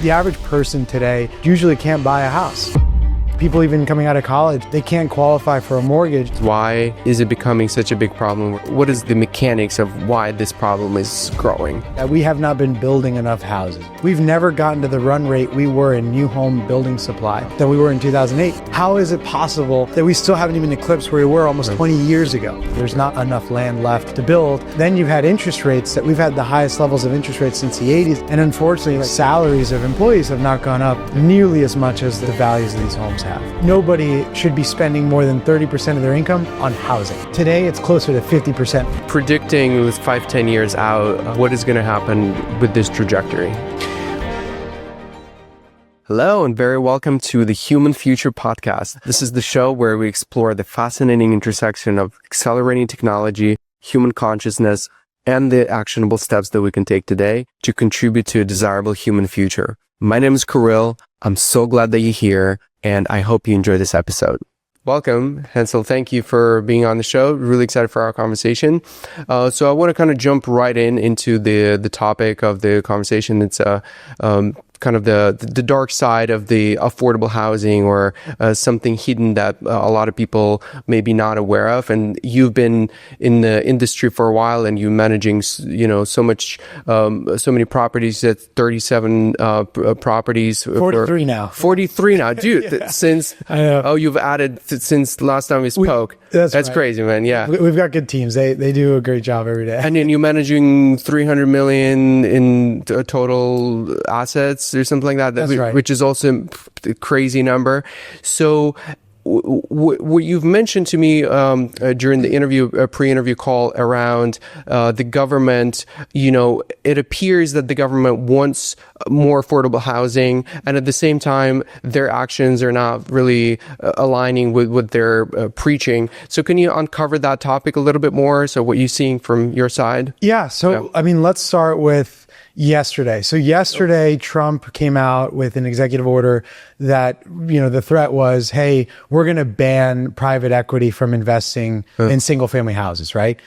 The average person today usually can't buy a house. People even coming out of college, they can't qualify for a mortgage. Why is it becoming such a big problem? What is the mechanics of why this problem is growing? We have not been building enough houses. We've never gotten to the run rate we were in new home building supply that we were in 2008. How is it possible that we still haven't even eclipsed where we were almost 20 years ago? There's not enough land left to build. Then you've had interest rates that we've had the highest levels of interest rates since the 80s. And unfortunately, salaries of employees have not gone up nearly as much as the values of these homes have. Nobody should be spending more than 30% of their income on housing. Today, it's closer to 50%. Predicting with 5-10 years out, what is going to happen with this trajectory? Hello and very welcome to the Human Future Podcast. This is the show where we explore the fascinating intersection of accelerating technology, human consciousness, and the actionable steps that we can take today to contribute to a desirable human future. My name is Kirill. I'm so glad that you're here, and I hope you enjoy this episode. Welcome, Hansel. Thank you for being on the show. Really excited for our conversation. So I want to kind of jump right into the topic of the conversation. It's kind of the dark side of the affordable housing, or something hidden that a lot of people may be not aware of. And you've been in the industry for a while, and you're managing, so many properties. At 37 properties. 43 now. 43 now, dude. Yeah. Since you've added since last time we spoke. That's right. Crazy, man. Yeah, we've got good teams. They do a great job every day. And then you're managing 300 million in total assets or something like that. That's right. Which is also a crazy number. So what you've mentioned to me during the pre-interview call around the government, it appears that the government wants more affordable housing, and at the same time, their actions are not really aligning with what they're preaching. So can you uncover that topic a little bit more? So what you're seeing from your side? Yeah. So, I mean, let's start with yesterday. So yesterday, Trump came out with an executive order that, the threat was, hey, we're going to ban private equity from investing in single family houses, right?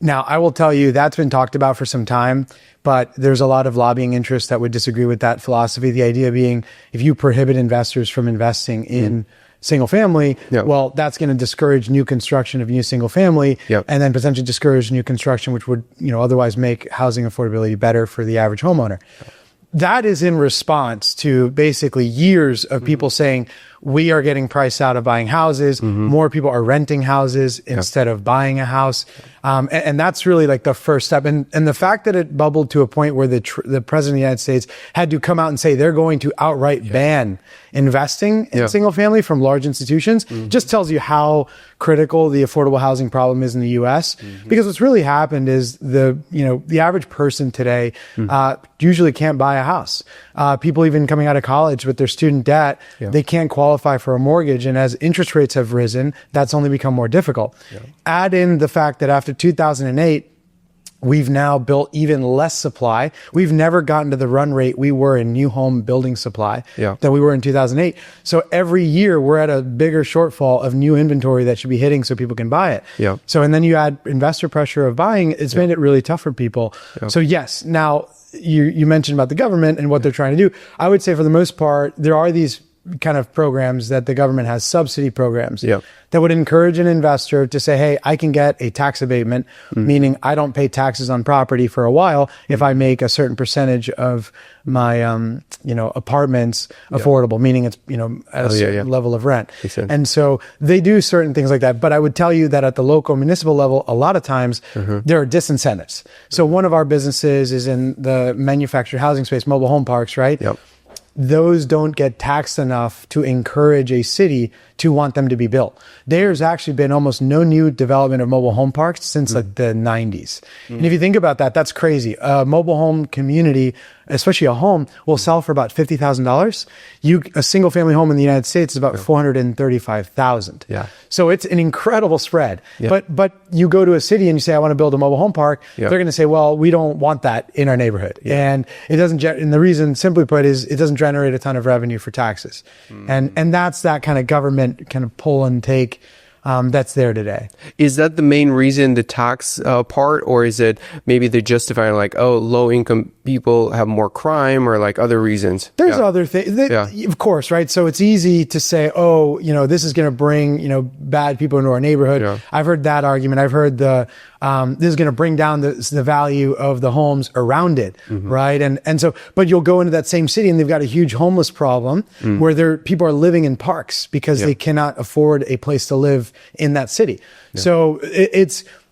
Now, I will tell you that's been talked about for some time, but there's a lot of lobbying interests that would disagree with that philosophy. The idea being, if you prohibit investors from investing in single family, well, that's going to discourage new construction of new single family, and then potentially discourage new construction, which would, otherwise make housing affordability better for the average homeowner. That is in response to basically years of people saying, we are getting priced out of buying houses. More people are renting houses instead of buying a house. And that's really like the first step. And the fact that it bubbled to a point where the president of the United States had to come out and say they're going to outright ban investing in single family from large institutions just tells you how critical the affordable housing problem is in the US. Because what's really happened is the average person today usually can't buy a house. People even coming out of college with their student debt, they can't qualify for a mortgage. And as interest rates have risen, that's only become more difficult. Add in the fact that after 2008, we've now built even less supply. We've never gotten to the run rate we were in new home building supply than we were in 2008. So every year we're at a bigger shortfall of new inventory that should be hitting so people can buy it. So, and then you add investor pressure of buying, it's made it really tough for people. So yes, now you mentioned about the government and what they're trying to do. I would say for the most part, there are these kind of programs that the government has, subsidy programs that would encourage an investor to say, hey, I can get a tax abatement, meaning I don't pay taxes on property for a while if I make a certain percentage of my, apartments affordable, meaning it's, at a certain level of rent. And so they do certain things like that. But I would tell you that at the local municipal level, a lot of times there are disincentives. So one of our businesses is in the manufactured housing space, mobile home parks, right? Those don't get taxed enough to encourage a city to want them to be built. There's actually been almost no new development of mobile home parks since like the 90s. And if you think about that, that's crazy. A mobile home community, especially a home, will sell for about $50,000. A single family home in the United States is about $435,000. So it's an incredible spread. But you go to a city and you say, I want to build a mobile home park. They're going to say, well, we don't want that in our neighborhood. And it doesn't, and the reason, simply put, is it doesn't generate a ton of revenue for taxes. And that's that kind of government kind of pull and take that's there today. Is that the main reason, the tax part, or is it maybe they justify like, oh, low income people have more crime, or like other reasons? There's other things, of course, right? So it's easy to say, oh, this is going to bring, bad people into our neighborhood. Yeah. I've heard that argument. I've heard this is going to bring down the value of the homes around it, right? And so, but you'll go into that same city and they've got a huge homeless problem where people are living in parks because they cannot afford a place to live in that city. Yeah. So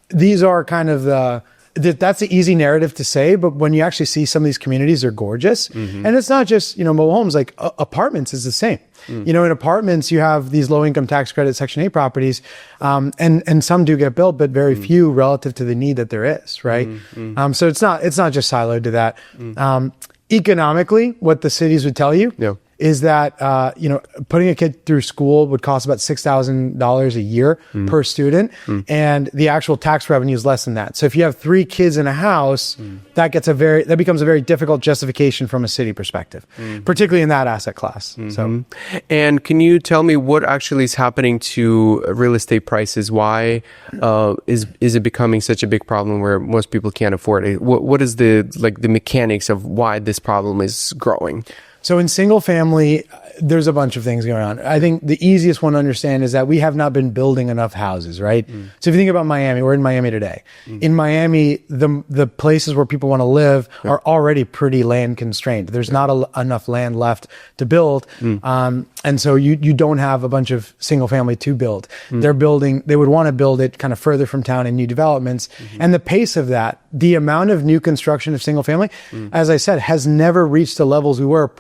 these are kind of that's the easy narrative to say, but when you actually see some of these communities, they're gorgeous. And it's not just, mobile homes, like apartments is the same. In apartments, you have these low income tax credit Section 8 properties, and some do get built, but very few relative to the need that there is, right? So it's not just siloed to that. Economically, what the cities would tell you is that, putting a kid through school would cost about $6,000 a year per student. And the actual tax revenue is less than that. So if you have 3 kids in a house, that becomes a very difficult justification from a city perspective, particularly in that asset class. So, and can you tell me what actually is happening to real estate prices? Why is it becoming such a big problem where most people can't afford it? What is the mechanics of why this problem is growing? So in single family, there's a bunch of things going on. I think the easiest one to understand is that we have not been building enough houses, right? So if you think about Miami, we're in Miami today. In Miami, the places where people want to live are already pretty land constrained. There's not enough land left to build. And so you don't have a bunch of single family to build. They would want to build it kind of further from town in new developments. And the pace of that, the amount of new construction of single family, as I said, has never reached the levels we were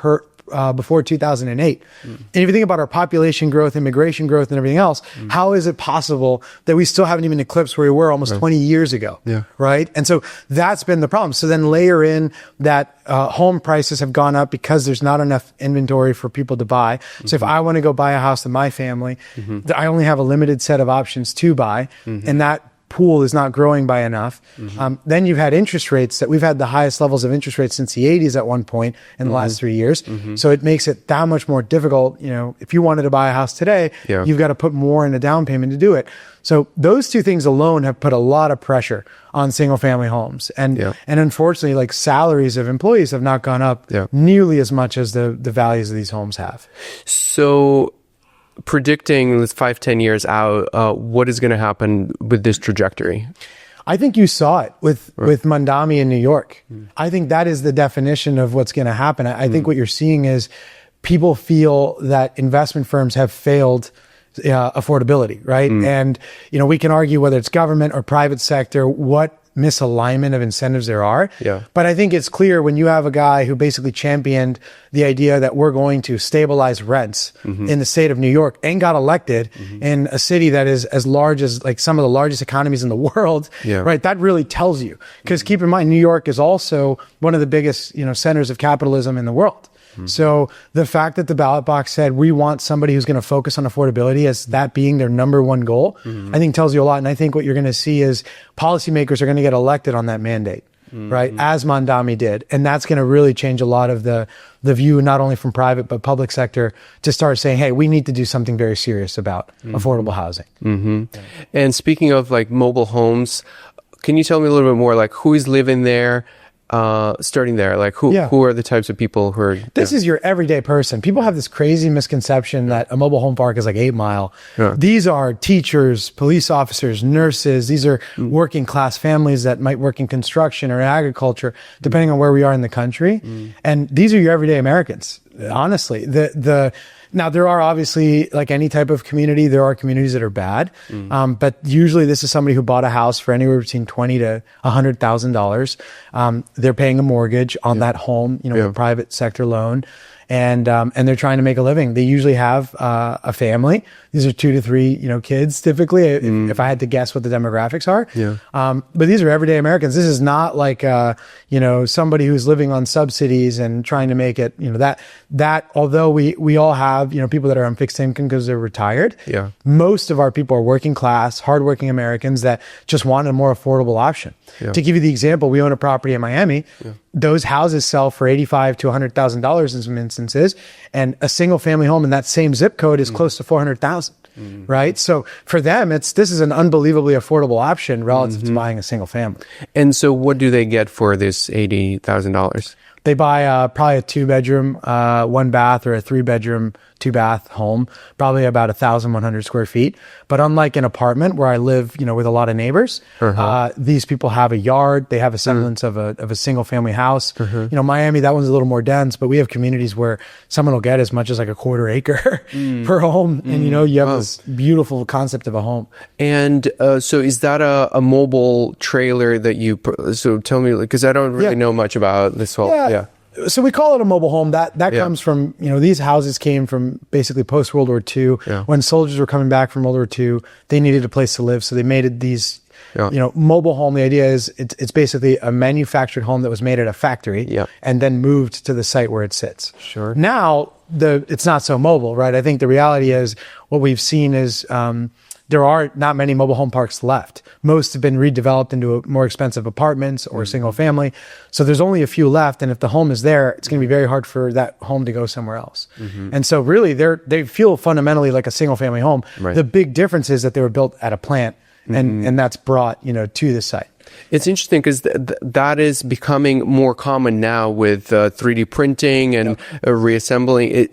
before 2008. And if you think about our population growth, immigration growth, and everything else, how is it possible that we still haven't even eclipsed where we were almost 20 years ago? Right? And so that's been the problem. So then layer in that home prices have gone up because there's not enough inventory for people to buy. So if I want to go buy a house with my family, I only have a limited set of options to buy, and that pool is not growing by enough. Then you've had interest rates that we've had the highest levels of interest rates since the 80s at one point in the last 3 years. So it makes it that much more difficult. If you wanted to buy a house today, you've got to put more in a down payment to do it. So those two things alone have put a lot of pressure on single family homes. And unfortunately, like salaries of employees have not gone up nearly as much as the values of these homes have. So predicting 5-10 years out, what is going to happen with this trajectory? I think you saw it with Mondami in New York. I think that is the definition of what's going to happen. I think what you're seeing is people feel that investment firms have failed affordability, right? And, we can argue whether it's government or private sector, what misalignment of incentives there are. But I think it's clear when you have a guy who basically championed the idea that we're going to stabilize rents in the state of New York and got elected in a city that is as large as like some of the largest economies in the world, right? That really tells you, because keep in mind, New York is also one of the biggest, centers of capitalism in the world. So the fact that the ballot box said we want somebody who's going to focus on affordability as that being their number one goal, I think tells you a lot. And I think what you're going to see is policymakers are going to get elected on that mandate, right? As Mondami did. And that's going to really change a lot of the view, not only from private, but public sector, to start saying, hey, we need to do something very serious about affordable housing. And speaking of like mobile homes, can you tell me a little bit more, like who is living there? Starting there, like who are the types of people who are... This is your everyday person. People have this crazy misconception that a mobile home park is like 8 Mile. These are teachers, police officers, nurses. These are working class families that might work in construction or agriculture, depending on where we are in the country. And these are your everyday Americans, honestly. Now, there are obviously, like any type of community, there are communities that are bad. But usually this is somebody who bought a house for anywhere between $20,000 to $100,000. They're paying a mortgage on that home, a private sector loan. And they're trying to make a living. They usually have a family. These are 2 to 3, kids typically, if I had to guess what the demographics are. But these are everyday Americans. This is not like, somebody who's living on subsidies and trying to make it, that although we all have, people that are on fixed income because they're retired. Most of our people are working class, hardworking Americans that just want a more affordable option. To give you the example, we own a property in Miami. Those houses sell for $85,000 to $100,000 in some instances, and a single family home in that same zip code is close to $400,000. right? So for them, this is an unbelievably affordable option relative to buying a single family. And so what do they get for this $80,000? They buy probably a 2-bedroom, 1 bath, or a 3-bedroom, 2-bath home, probably about 1,100 square feet. But unlike an apartment where I live, with a lot of neighbors, these people have a yard. They have a semblance of a single family house. Miami, that one's a little more dense, but we have communities where someone will get as much as like a quarter acre per home. And, you have this beautiful concept of a home. And so is that a mobile trailer that so tell me, because I don't really know much about this whole, So we call it a mobile home. That comes from, these houses came from basically post World War II. When soldiers were coming back from World War II, they needed a place to live. So they made it these, mobile home. The idea is it's basically a manufactured home that was made at a factory and then moved to the site where it sits. Sure. Now, it's not so mobile, right? I think the reality is what we've seen is, there are not many mobile home parks left. Most have been redeveloped into more expensive apartments or single family. So there's only a few left. And if the home is there, it's going to be very hard for that home to go somewhere else. And so really they feel fundamentally like a single family home. Right. The big difference is that they were built at a plant and that's brought, to the site. It's interesting because that is becoming more common now with 3D printing and reassembling.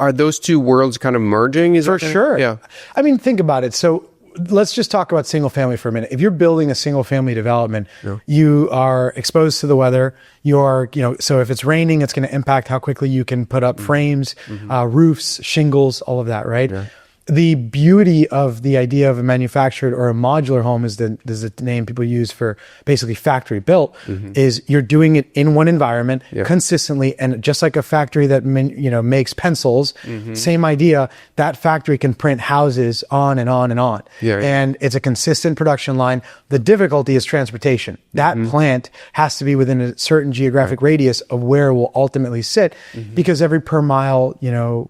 Are those two worlds kind of merging? For sure. Yeah. I mean, think about it. So let's just talk about single family for a minute. If you're building a single family development, you are exposed to the weather. So if it's raining, it's going to impact how quickly you can put up frames, roofs, shingles, all of that, right? Yeah. The beauty of the idea of a manufactured or a modular home is the name people use for basically factory built is you're doing it in one environment consistently. And just like a factory that, makes pencils, same idea, that factory can print houses on and on and on. Yeah. And it's a consistent production line. The difficulty is transportation. That plant has to be within a certain geographic radius of where it will ultimately sit because every per mile,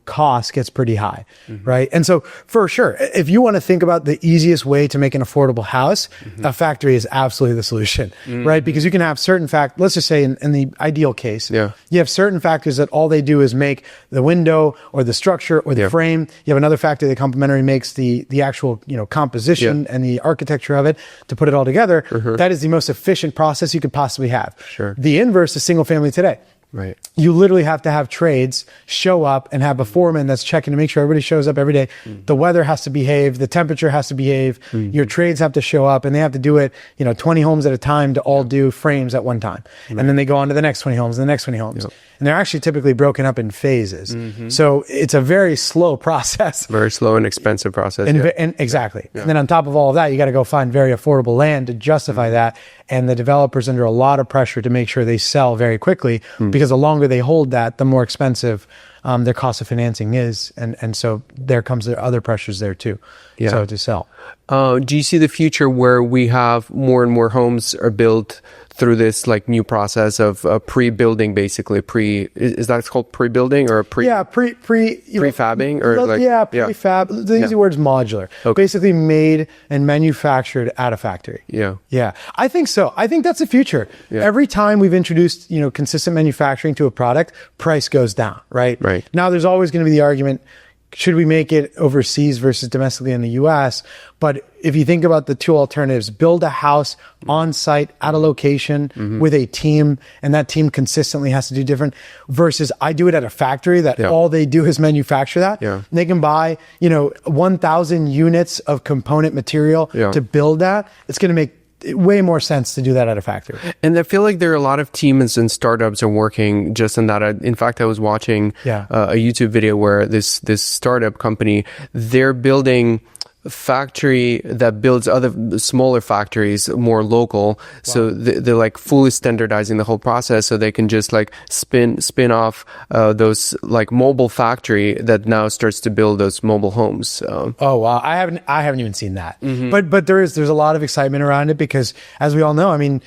cost gets pretty high, right? And so for sure, if you want to think about the easiest way to make an affordable house, a factory is absolutely the solution, right? Because you can have certain let's just say in the ideal case, you have certain factories that all they do is make the window or the structure or the frame. You have another factory that complementary makes the actual, composition and the architecture of it to put it all together. That is the most efficient process you could possibly have. Sure. The inverse is single family today. Right. You literally have to have trades show up and have a foreman that's checking to make sure everybody shows up every day. The weather has to behave. The temperature has to behave. Your trades have to show up and they have to do it, 20 homes at a time to all do frames at one time. Right. And then they go on to the next 20 homes and the next 20 homes. Yep. And they're actually typically broken up in phases. So it's a very slow process. Very slow and expensive process. And exactly. Yeah. And then on top of all of that, you got to go find very affordable land to justify that. And the developer's under a lot of pressure to make sure they sell very quickly because the longer they hold that, the more expensive their cost of financing is. And so there comes the other pressures there too. Yeah. So to sell. Do you see the future where we have more and more homes are built through this new process of pre-building, basically is that called pre-building or prefabbing or prefab. The easy word is modular. Okay. Basically made and manufactured at a factory. Yeah. I think so. I think that's the future. Yeah. Every time we've introduced, consistent manufacturing to a product, price goes down, right? Right. Now there's always going to be the argument, should we make it overseas versus domestically in the US? But if you think about the two alternatives, build a house on site at a location with a team, and that team consistently has to do different versus I do it at a factory that all they do is manufacture that. Yeah. They can buy, 1,000 units of component material to build that. It's going to make way more sense to do that at a factory. And I feel like there are a lot of teams and startups are working just on that. In fact, I was watching a YouTube video where this startup company, they're building a factory that builds other smaller factories more local. Wow. So they're fully standardizing the whole process so they can just spin off those mobile factory that now starts to build those mobile homes. Oh wow, I haven't even seen that. But there's a lot of excitement around it because as we all know, I mean,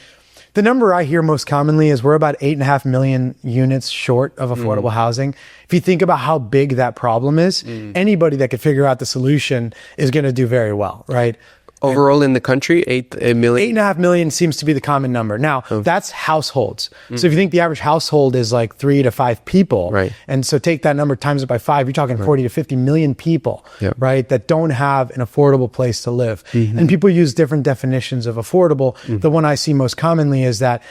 the number I hear most commonly is we're about 8.5 million units short of affordable housing. If you think about how big that problem is, anybody that could figure out the solution is going to do very well, right? Overall in the country, 8 million? 8.5 million seems to be the common number. Now, that's households. So if you think the average household is like 3 to 5 people, right, and so take that number times it by 5, you're talking 40 to 50 million people, right, that don't have an affordable place to live. And people use different definitions of affordable. The one I see most commonly is that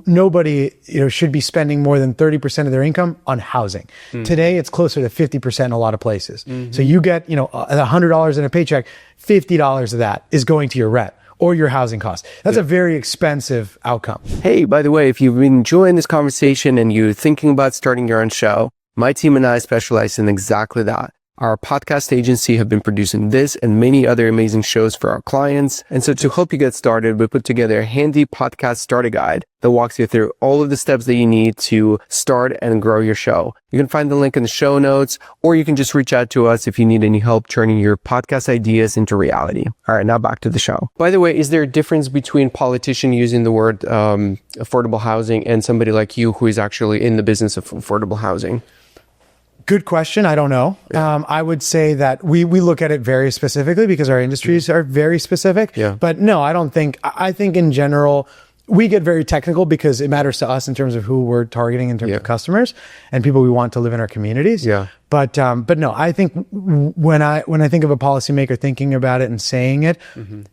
nobody, should be spending more than 30% of their income on housing. Today, it's closer to 50% in a lot of places. So you get, $100 in a paycheck, $50 of that is going to your rent or your housing costs. That's a very expensive outcome. Hey, by the way, if you've been enjoying this conversation and you're thinking about starting your own show, my team and I specialize in exactly that. Our podcast agency have been producing this and many other amazing shows for our clients. And so to help you get started, we put together a handy podcast starter guide that walks you through all of the steps that you need to start and grow your show. You can find the link in the show notes, or you can just reach out to us if you need any help turning your podcast ideas into reality. All right, now back to the show. By the way, is there a difference between politician using the word affordable housing and somebody like you who is actually in the business of affordable housing? Good question. I don't know. I would say that we look at it very specifically because our industries are very specific. But no, I don't think, I think in general, we get very technical because it matters to us in terms of who we're targeting in terms of customers and people we want to live in our communities. But no, I think when I think of a policymaker thinking about it and saying it,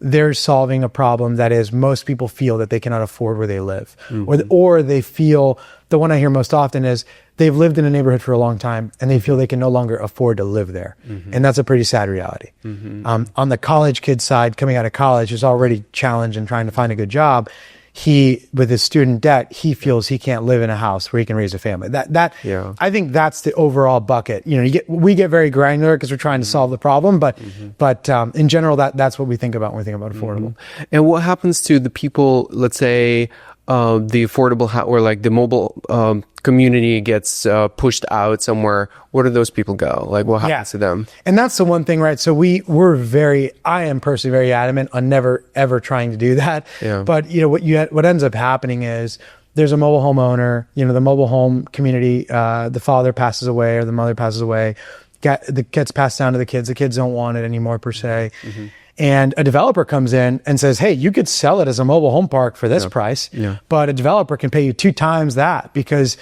they're solving a problem that is most people feel that they cannot afford where they live, or they feel, the one I hear most often is they've lived in a neighborhood for a long time and they feel they can no longer afford to live there. And that's a pretty sad reality. On the college kid side, coming out of college, is already challenged and trying to find a good job. He, with his student debt, he feels he can't live in a house where he can raise a family. I think that's the overall bucket. We get very granular because we're trying to solve the problem, but in general, that's what we think about when we think about affordable. And what happens to the people, let's say, the affordable or like the mobile community gets pushed out somewhere? Where do those people go? Like, what happens to them? And that's the one thing, right? So I am personally very adamant on never ever trying to do that. But what ends up happening is there's a mobile home owner. The mobile home community. The father passes away or the mother passes away. It gets passed down to the kids. The kids don't want it anymore per se. And a developer comes in and says, hey, you could sell it as a mobile home park for this price, but a developer can pay you 2 times that because,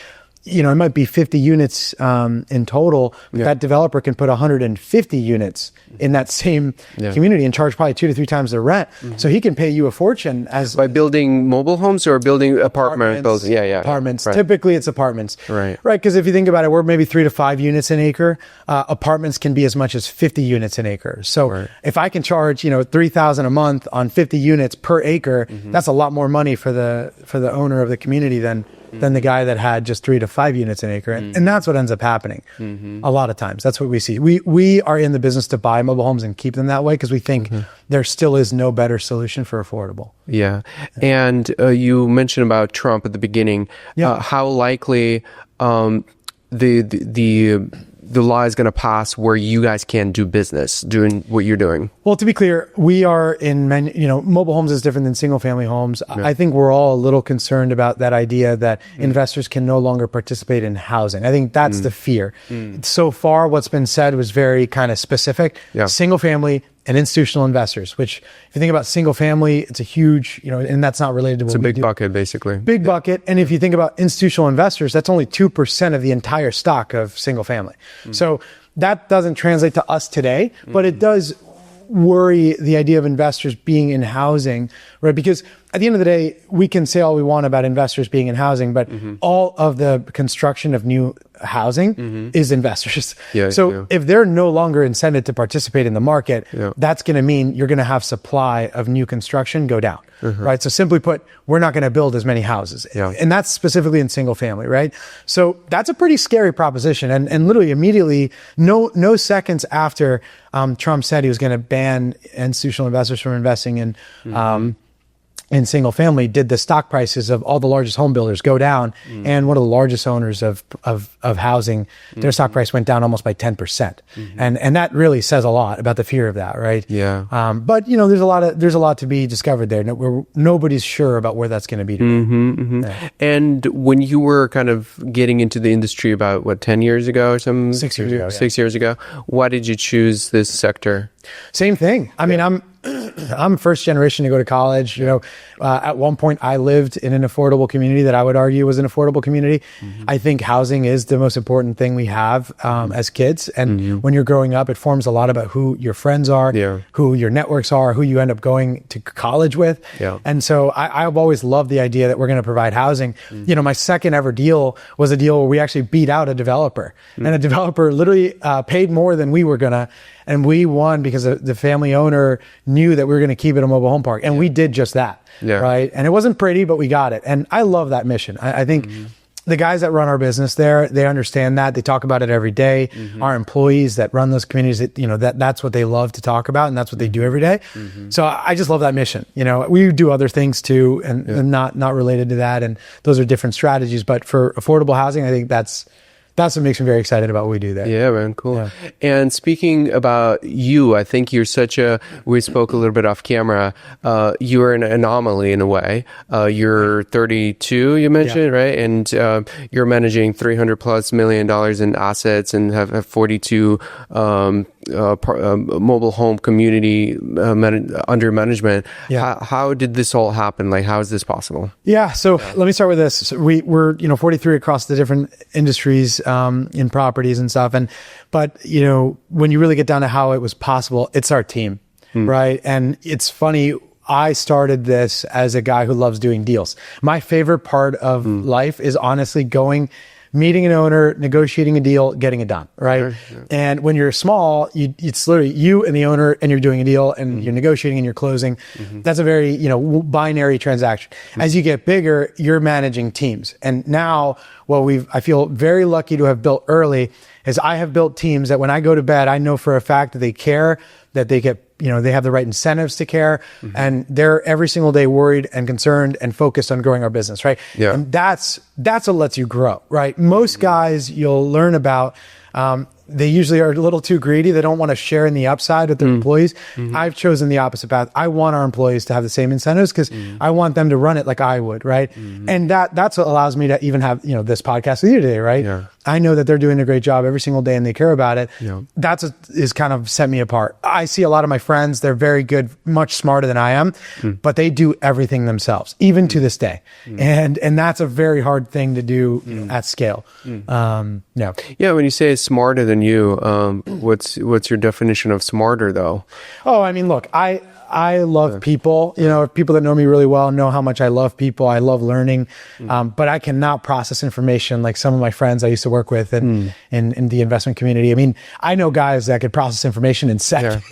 it might be 50 units in total. That developer can put 150 units in that same community and charge probably 2 to 3 times the rent. So he can pay you a fortune by building mobile homes or building apartments. Apartments. Right. Typically it's apartments. Right. Because if you think about it, we're maybe 3 to 5 units an acre. Apartments can be as much as 50 units an acre. So if I can charge, $3,000 a month on 50 units per acre, that's a lot more money for the owner of the community than the guy that had just 3 to 5 units an acre. And that's what ends up happening a lot of times. That's what we see. We are in the business to buy mobile homes and keep them that way because we think there still is no better solution for affordable. And you mentioned about Trump at the beginning. How likely the law is going to pass where you guys can do business doing what you're doing? Well, to be clear, we are in mobile homes is different than single family homes. I think we're all a little concerned about that idea that investors can no longer participate in housing. I think that's the fear. So far, what's been said was very kind of specific. Single family and institutional investors, which if you think about single family, it's a huge, and that's not related to what we do. It's a big bucket, basically. Big bucket. And if you think about institutional investors, that's only 2% of the entire stock of single family. So that doesn't translate to us today, but it does worry the idea of investors being in housing, right? Because at the end of the day, we can say all we want about investors being in housing, but all of the construction of new housing is investors. If they're no longer incented to participate in the market, that's going to mean you're going to have supply of new construction go down, right? So simply put, we're not going to build as many houses. And that's specifically in single family, right? So that's a pretty scary proposition. And literally immediately, no seconds after Trump said he was going to ban institutional investors from investing in single family, did the stock prices of all the largest home builders go down, and one of the largest owners of housing, their stock price went down almost by 10%. And that really says a lot about the fear of that, right? But there's a lot to be discovered there. Nobody's sure about where that's going to be. And when you were kind of getting into the industry about 10 years ago or something? 6 years ago. 6 years ago. Why did you choose this sector? Same thing. I mean, I'm first generation to go to college. At one point I lived in an affordable community that I would argue was an affordable community. I think housing is the most important thing we have as kids. And when you're growing up, it forms a lot about who your friends are, who your networks are, who you end up going to college with. And so I've always loved the idea that we're going to provide housing. My second ever deal was a deal where we actually beat out a developer, and a developer literally paid more than we were gonna, and we won because the family owner knew that we were going to keep it a mobile home park, and we did just that. Right. And it wasn't pretty, but we got it. And I love that mission. I think the guys that run our business there, they understand that. They talk about it every day. Our employees that run those communities, that's what they love to talk about, and that's what they do every day. So I just love that mission. We do other things too, and not related to that. And those are different strategies. But for affordable housing, I think that's what makes me very excited about what we do there. Yeah, man, cool. Yeah. And speaking about you, I think you're we spoke a little bit off camera, you're an anomaly in a way. You're 32, you mentioned, right? And you're managing $300+ million in assets and have 42 mobile home community under management. How did this all happen? Like, how is this possible? So let me start with this. So we're 43 across the different industries in properties and stuff. But when you really get down to how it was possible, it's our team, right? And it's funny. I started this as a guy who loves doing deals. My favorite part of life is honestly meeting an owner, negotiating a deal, getting it done, right? Sure. And when you're small, it's literally you and the owner, and you're doing a deal, and you're negotiating and you're closing. That's a very, binary transaction. As you get bigger, you're managing teams. And now I feel very lucky to have built early is I have built teams that when I go to bed, I know for a fact that they care, that they get, they have the right incentives to care, and they're every single day worried and concerned and focused on growing our business, right? Yeah. And that's what lets you grow, right? Most guys you'll learn about, they usually are a little too greedy. They don't want to share in the upside with their employees. I've chosen the opposite path. I want our employees to have the same incentives because I want them to run it like I would, right? And that's what allows me to even have, this podcast with you today, right? Yeah. I know that they're doing a great job every single day and they care about it. Yeah. That's what is kind of set me apart. I see a lot of my friends, they're very good, much smarter than I am, but they do everything themselves, even to this day. And that's a very hard thing to do at scale. Yeah, when you say smarter than you, what's your definition of smarter though? Oh, I mean, look, I love people. People that know me really well know how much I love people. I love learning, but I cannot process information like some of my friends I used to work with in the investment community. I mean, I know guys that could process information in seconds.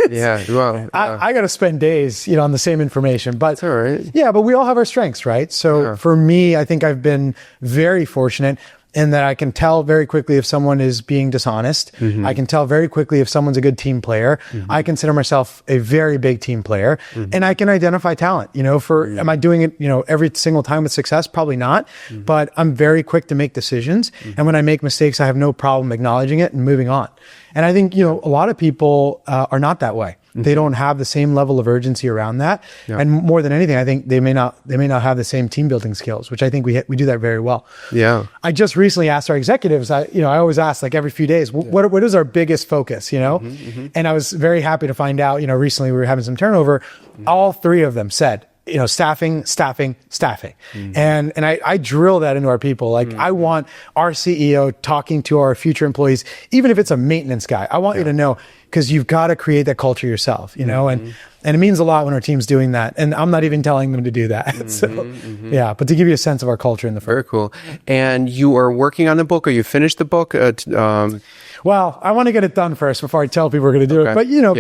Well, I got to spend days, on the same information. But that's all right. Yeah, but we all have our strengths, right? So for me, I think I've been very fortunate in that I can tell very quickly if someone is being dishonest. I can tell very quickly if someone's a good team player. I consider myself a very big team player, and I can identify talent. Am I doing it, every single time with success? Probably not, but I'm very quick to make decisions. And when I make mistakes, I have no problem acknowledging it and moving on. And I think, a lot of people are not that way. They don't have the same level of urgency around that. And more than anything, I think they may not have the same team building skills, which I think we do that very well. Yeah. I just recently asked our executives, I always ask like every few days, what is our biggest focus, And I was very happy to find out, recently we were having some turnover. All three of them said, staffing. And I drill that into our people. Like I want our CEO talking to our future employees, even if it's a maintenance guy. I want you to know, because you've got to create that culture yourself, and it means a lot when our team's doing that. And I'm not even telling them to do that. But to give you a sense of our culture in the firm. Very cool. And you are working on the book, or you finished the book? Well, I want to get it done first before I tell people we're going to do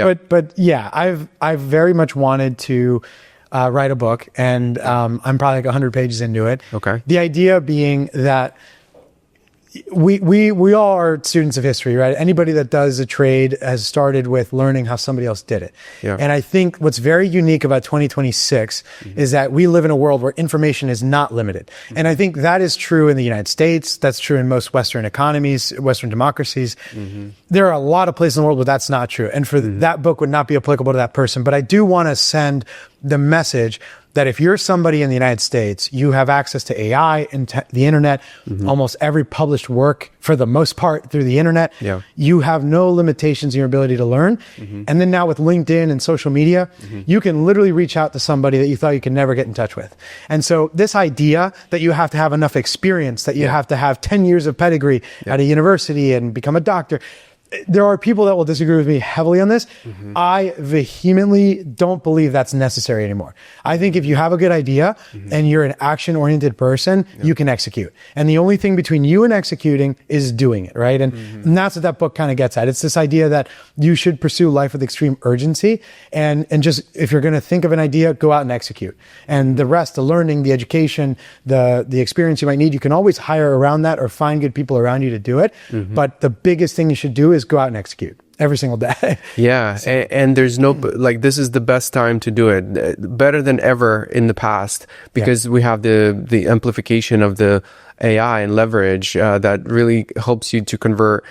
it. But I've very much wanted to write a book, and I'm probably like 100 pages into it. Okay. The idea being that we all are students of history, right? Anybody that does a trade has started with learning how somebody else did it. Yeah. And I think what's very unique about 2026 is that we live in a world where information is not limited. And I think that is true in the United States. That's true in most Western economies, Western democracies. There are a lot of places in the world where that's not true. And for that book would not be applicable to that person. But I do want to send the message that if you're somebody in the United States, you have access to AI and the internet, almost every published work for the most part through the internet. Yeah. You have no limitations in your ability to learn. And then now with LinkedIn and social media, you can literally reach out to somebody that you thought you could never get in touch with. And so this idea that you have to have enough experience, that you have to have 10 years of pedigree at a university and become a doctor, there are people that will disagree with me heavily on this. I vehemently don't believe that's necessary anymore. I think if you have a good idea and you're an action-oriented person, you can execute. And the only thing between you and executing is doing it, right? And that's what that book kind of gets at. It's this idea that you should pursue life with extreme urgency and just, if you're going to think of an idea, go out and execute. And the rest, the learning, the education, the experience you might need, you can always hire around that or find good people around you to do it. But the biggest thing you should do is go out and execute every single day. Yeah. And there's no, like, this is the best time to do it, better than ever in the past, because we have the amplification of the AI and leverage that really helps you to convert,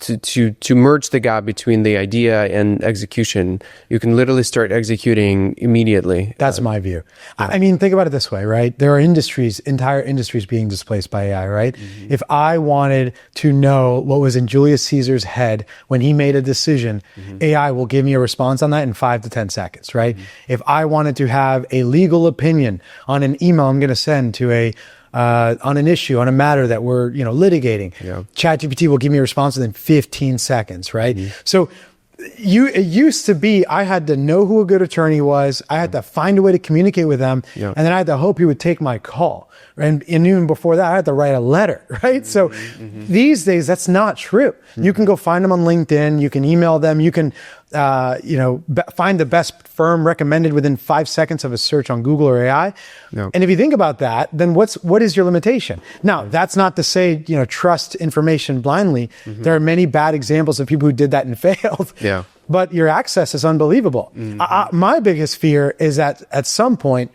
to merge the gap between the idea and execution. You can literally start executing immediately. That's my view. I mean, think about it this way, right? There are entire industries being displaced by AI, right? If I wanted to know what was in Julius Caesar's head when he made a decision, AI will give me a response on that in 5 to 10 seconds, right? If I wanted to have a legal opinion on an email I'm going to send to on an issue, on a matter that we're, litigating, ChatGPT will give me a response within 15 seconds, right? So it used to be, I had to know who a good attorney was. I had to find a way to communicate with them. And then I had to hope he would take my call. And even before that, I had to write a letter, right? So these days, that's not true. You can go find them on LinkedIn. You can email them. You can, find the best firm recommended within 5 seconds of a search on Google or AI. And if you think about that, then what is your limitation? Now, that's not to say, trust information blindly. There are many bad examples of people who did that and failed. But your access is unbelievable. My biggest fear is that at some point,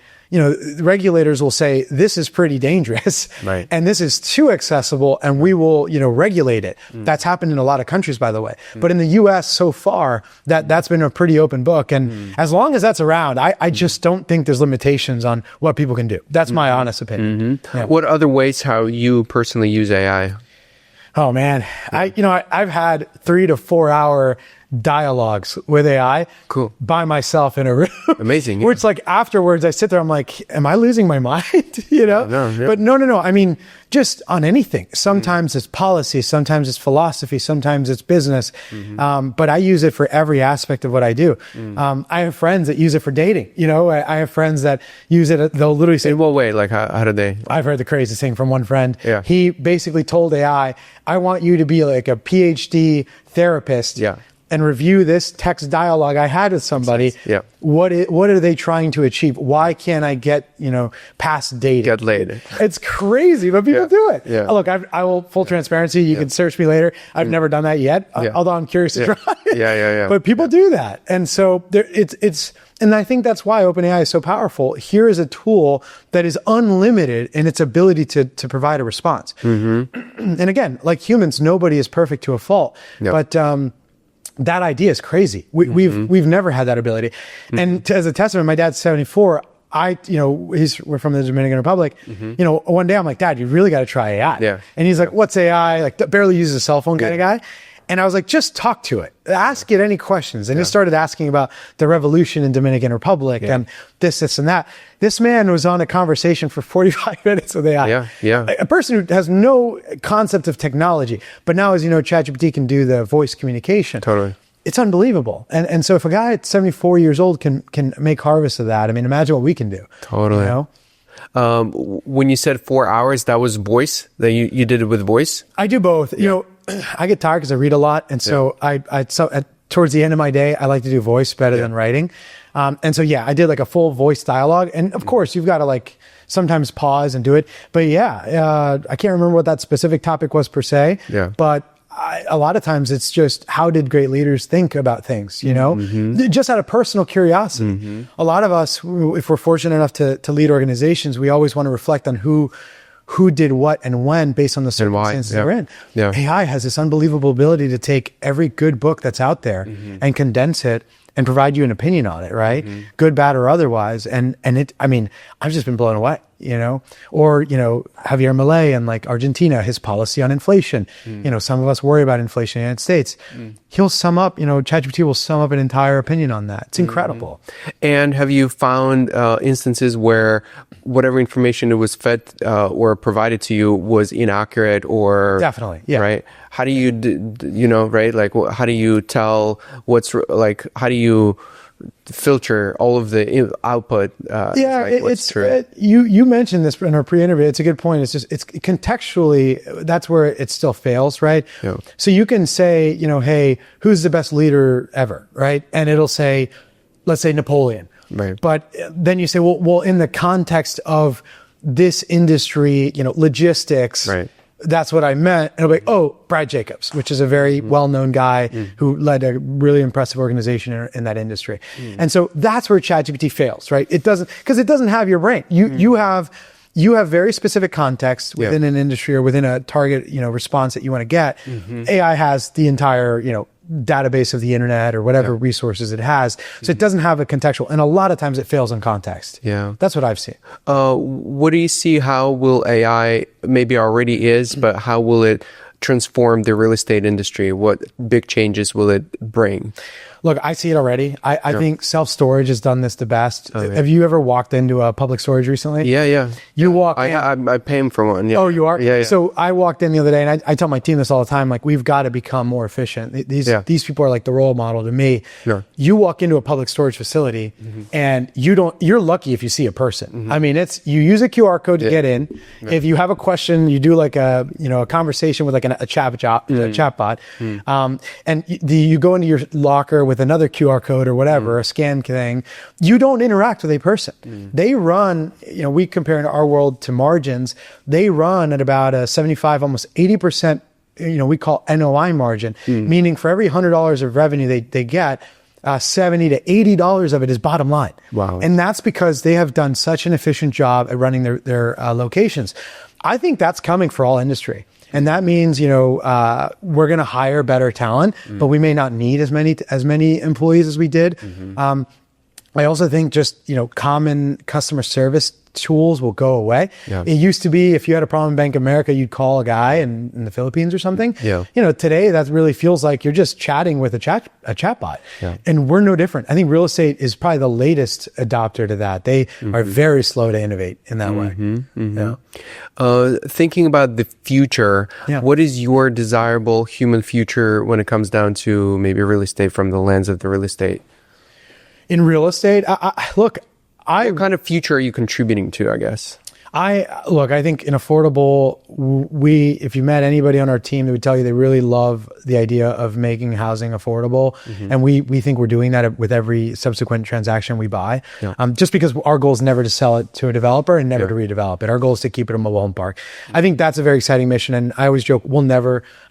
regulators will say, this is pretty dangerous and this is too accessible and we will, regulate it. That's happened in a lot of countries, by the way. But in the US so far, that's been a pretty open book. And as long as that's around, I just don't think there's limitations on what people can do. That's my honest opinion. What other ways how you personally use AI? Oh man, I've had 3 to 4 hour dialogues with AI by myself in a room. Amazing. Where it's like afterwards I sit there, I'm like, am I losing my mind? But no. I mean, just on anything. Sometimes it's policy, sometimes it's philosophy, sometimes it's business. But I use it for every aspect of what I do. I have friends that use it for dating. I have friends that use it. They'll literally say, in what way? Like how do they? I've heard the craziest thing from one friend. He basically told AI, I want you to be like a PhD therapist. And review this text dialogue I had with somebody. What are they trying to achieve? Why can't I get, past dating? Get laid. It's crazy, but people do it. Look, I will, full transparency, you can search me later. I've never done that yet, although I'm curious to try it. But people do that. And so and I think that's why OpenAI is so powerful. Here is a tool that is unlimited in its ability to provide a response. And again, like humans, nobody is perfect to a fault. But, that idea is crazy. We've never had that ability. And as a testament, my dad's 74. We're from the Dominican Republic. One day I'm like, Dad, you really got to try AI. And he's like, what's AI? Like barely uses a cell phone kind of guy. And I was like, just talk to it. Ask it any questions. And he started asking about the revolution in Dominican Republic and this, and that. This man was on a conversation for 45 minutes with AI. A person who has no concept of technology. But now, as you know, ChatGPT can do the voice communication. Totally. It's unbelievable. And so if a guy at 74 years old can make harvest of that, I mean, imagine what we can do. Totally. When you said 4 hours, that was voice? That you did it with voice? I do both. I get tired because I read a lot. And so towards the end of my day, I like to do voice better than writing. And so, I did like a full voice dialogue. And of course, you've got to sometimes pause and do it. But I can't remember what that specific topic was per se. But a lot of times it's just, how did great leaders think about things, just out of personal curiosity. A lot of us, if we're fortunate enough to lead organizations, we always want to reflect on who did what and when based on the circumstances they're in. AI has this unbelievable ability to take every good book that's out there and condense it and provide you an opinion on it, right? Good, bad, or otherwise. And I've just been blown away, or, Javier Milei in like Argentina, his policy on inflation. Some of us worry about inflation in the United States. He'll sum up, ChatGPT will sum up an entire opinion on that. It's incredible. And have you found instances where whatever information it was fed or provided to you was inaccurate or... Definitely, yeah. Right? How do you, right? Like, how do you tell how do you filter all of the output? What's true? You mentioned this in our pre-interview. It's a good point. It's contextually, that's where it still fails, right? Yeah. So you can say, hey, who's the best leader ever, right? And it'll say, let's say Napoleon. Right. But then you say, well, in the context of this industry, logistics, right, that's what I meant. And it'll be like, oh, Brad Jacobs, which is a very well-known guy who led a really impressive organization in that industry. And so that's where ChatGPT fails, right? It doesn't have your brain. You have very specific context within an industry or within a target, response that you want to get. AI has the entire, database of the internet or whatever resources it has. So it doesn't have a contextual, and a lot of times it fails on context. Yeah. That's what I've seen. What do you see? How will AI, maybe already is, but how will it transform the real estate industry? What big changes will it bring? Look, I see it already. I think self-storage has done this the best. Oh, yeah. Have you ever walked into a public storage recently? Yeah. You walk in. I pay him for one. Yeah. Oh, you are? Yeah. So I walked in the other day, and I tell my team this all the time, like, we've got to become more efficient. These people are like the role model to me. Sure. You walk into a public storage facility and you're lucky if you see a person. I mean, you use a QR code to get in. Yeah. If you have a question, you do like a conversation with like a chatbot. And you go into your locker with another QR code or whatever, a scan thing. You don't interact with a person. They run, we compare in our world to margins, they run at about a 75, almost 80%, we call NOI margin, meaning for every $100 of revenue they get, $70 to $80 of it is bottom line. Wow. And that's because they have done such an efficient job at running their locations. I think that's coming for all industry. And that means, we're going to hire better talent, but we may not need as many employees as we did. I also think just, common customer service tools will go away. Yeah. It used to be if you had a problem in Bank of America, you'd call a guy in the Philippines or something. Yeah. Today that really feels like you're just chatting with a chatbot. Yeah. And we're no different. I think real estate is probably the latest adopter to that. They are very slow to innovate in that way. Yeah. Thinking about the future, what is your desirable human future when it comes down to maybe real estate from the lens of the real estate? In real estate, what kind of future are you contributing to, I guess? I think in affordable, if you met anybody on our team, they would tell you they really love the idea of making housing affordable. And we think we're doing that with every subsequent transaction we buy. Yeah. Just because our goal is never to sell it to a developer and never to redevelop it. Our goal is to keep it a mobile home park. I think that's a very exciting mission. And I always joke, we'll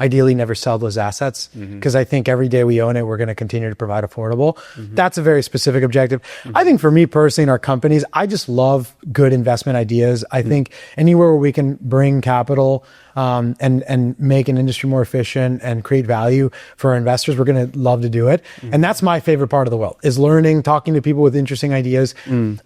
ideally never sell those assets because I think every day we own it, we're going to continue to provide affordable. That's a very specific objective. I think for me personally in our companies, I just love good investment ideas. I think anywhere where we can bring capital and make an industry more efficient and create value for our investors, we're going to love to do it. And that's my favorite part of the world, is learning, talking to people with interesting ideas.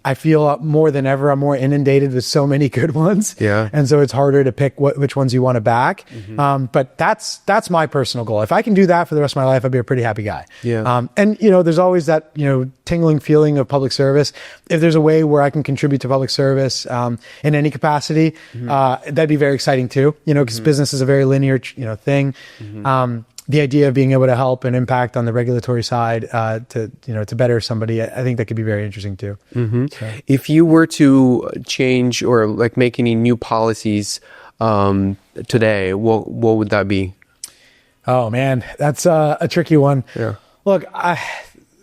I feel more than ever, I'm more inundated with so many good ones. Yeah. And so it's harder to pick which ones you want to back. But that's my personal goal. If I can do that for the rest of my life, I'd be a pretty happy guy. Yeah. And there's always that, tingling feeling of public service. If there's a way where I can contribute to public service in any capacity, that'd be very exciting too. Because business is a very linear, thing. The idea of being able to help and impact on the regulatory side to better somebody, I think that could be very interesting too. So. If you were to change or like make any new policies today, what would that be? Oh man, that's a tricky one. Yeah. Look,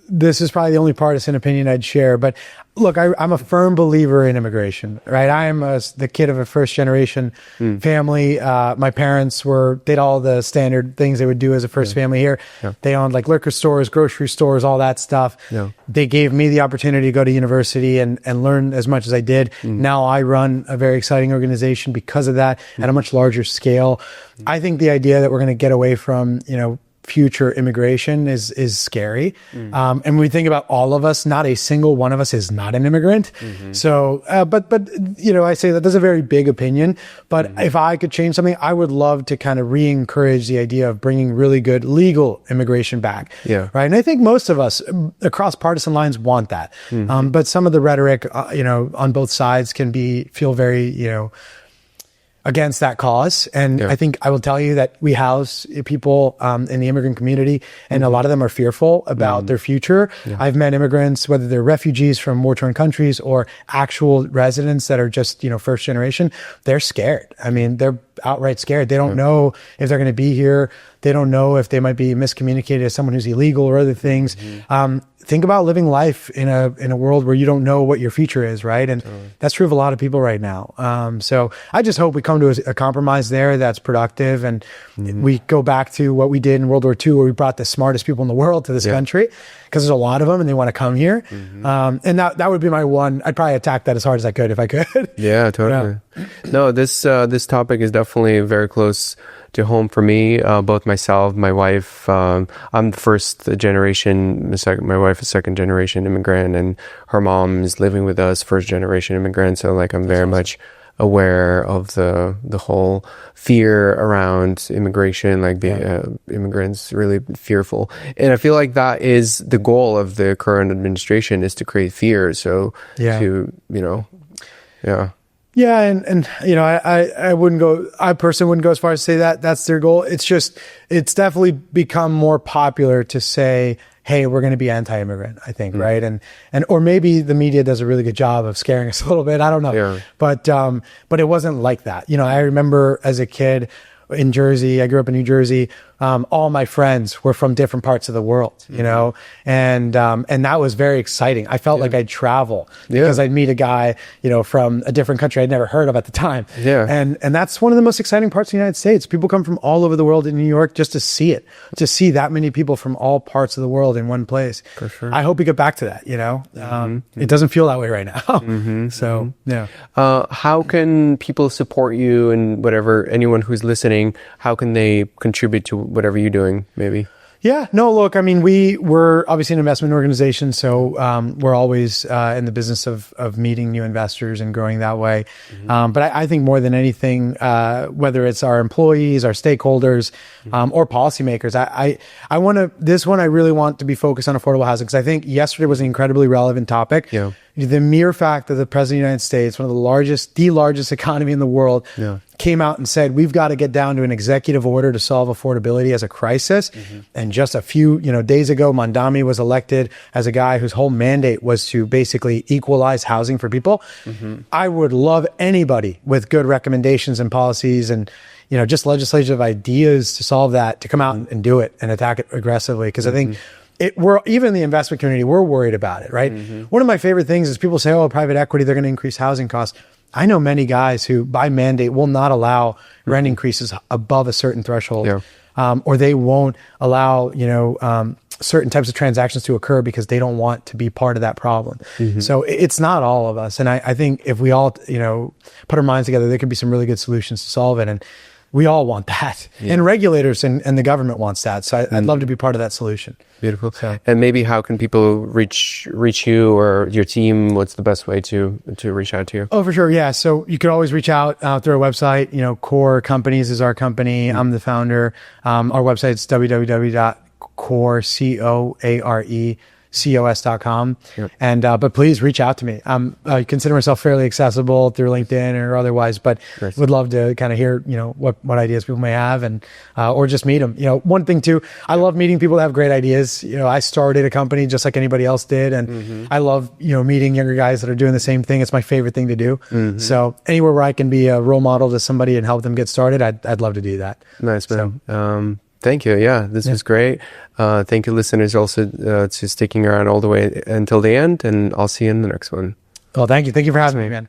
this is probably the only partisan opinion I'd share, but look, I'm a firm believer in immigration, right? I am the kid of a first generation family. My parents did all the standard things they would do as a first family here. Yeah. They owned like liquor stores, grocery stores, all that stuff. Yeah. They gave me the opportunity to go to university and learn as much as I did. Now I run a very exciting organization because of that at a much larger scale. I think the idea that we're going to get away from, future immigration is scary. And when we think about all of us, not a single one of us is not an immigrant. So, but I say that that's a very big opinion, but if I could change something, I would love to kind of re-encourage the idea of bringing really good legal immigration back. Yeah. Right. And I think most of us across partisan lines want that. But some of the rhetoric, on both sides can feel very, against that cause. And I think I will tell you that we house people in the immigrant community, and a lot of them are fearful about their future. I've met immigrants, whether they're refugees from war-torn countries or actual residents that are just, first generation, they're scared. I mean, they're outright scared. They don't know if they're going to be here. They don't know if they might be miscommunicated as someone who's illegal or other things. Think about living life in a world where you don't know what your future is, right? And that's true of a lot of people right now. So I just hope we come to a compromise there that's productive, and we go back to what we did in World War II, where we brought the smartest people in the world to this country, because there's a lot of them and they want to come here. And that would be my one. I'd probably attack that as hard as I could if I could. Yeah, totally. No, this topic is definitely very close to home for me. Both myself, my wife, I'm the first generation, my wife is second generation immigrant, and her mom is living with us, first generation immigrant. So like, I'm very much aware of the whole fear around immigration, like the immigrants really fearful. And I feel like that is the goal of the current administration, is to create fear. So Yeah, and I personally wouldn't go as far as to say that that's their goal. It's just, it's definitely become more popular to say, hey, we're going to be anti-immigrant, I think, right? And or maybe the media does a really good job of scaring us a little bit. I don't know. Yeah. But it wasn't like that. I remember as a kid in Jersey, I grew up in New Jersey. All my friends were from different parts of the world, and that was very exciting. I felt like I'd travel because I'd meet a guy, from a different country I'd never heard of at the time. Yeah. And that's one of the most exciting parts of the United States. People come from all over the world in New York just to see it, to see that many people from all parts of the world in one place. For sure. I hope we get back to that, It doesn't feel that way right now. So, yeah. How can people support you, and anyone who's listening, how can they contribute to whatever you're doing, maybe? Yeah, no, look, I mean, we're obviously an investment organization, so we're always in the business of meeting new investors and growing that way. But I think more than anything, whether it's our employees, our stakeholders, or policymakers, I really want to be focused on affordable housing, because I think yesterday was an incredibly relevant topic. Yeah. The mere fact that the President of the United States, the largest economy in the world, came out and said, we've got to get down to an executive order to solve affordability as a crisis. And just a few days ago, Mandami was elected as a guy whose whole mandate was to basically equalize housing for people. I would love anybody with good recommendations and policies and just legislative ideas to solve that, to come out and do it and attack it aggressively, because I think we're even in the investment community, we're worried about it, right? One of my favorite things is people say, oh, private equity, they're going to increase housing costs. I know many guys who, by mandate, will not allow rent increases above a certain threshold, or they won't allow, certain types of transactions to occur because they don't want to be part of that problem. So it's not all of us. And I think if we all, put our minds together, there could be some really good solutions to solve it. And we all want that. And regulators and the government wants that. So I'd love to be part of that solution. Beautiful. So, and maybe how can people reach you or your team? What's the best way to reach out to you? Oh, for sure. Yeah. So you could always reach out through our website. Core Companies is our company. I'm the founder. Our website's www.coarecos.com. And, but please reach out to me. I consider myself fairly accessible through LinkedIn or otherwise, but would love to kind of hear, what ideas people may have, and, or just meet them. One thing too, I love meeting people that have great ideas. I started a company just like anybody else did. And I love, meeting younger guys that are doing the same thing. It's my favorite thing to do. So anywhere where I can be a role model to somebody and help them get started, I'd love to do that. Nice, man. So, thank you. Yeah, this was great. Thank you, listeners, also to sticking around all the way until the end, and I'll see you in the next one. Well, thank you. Thank you for having me, man.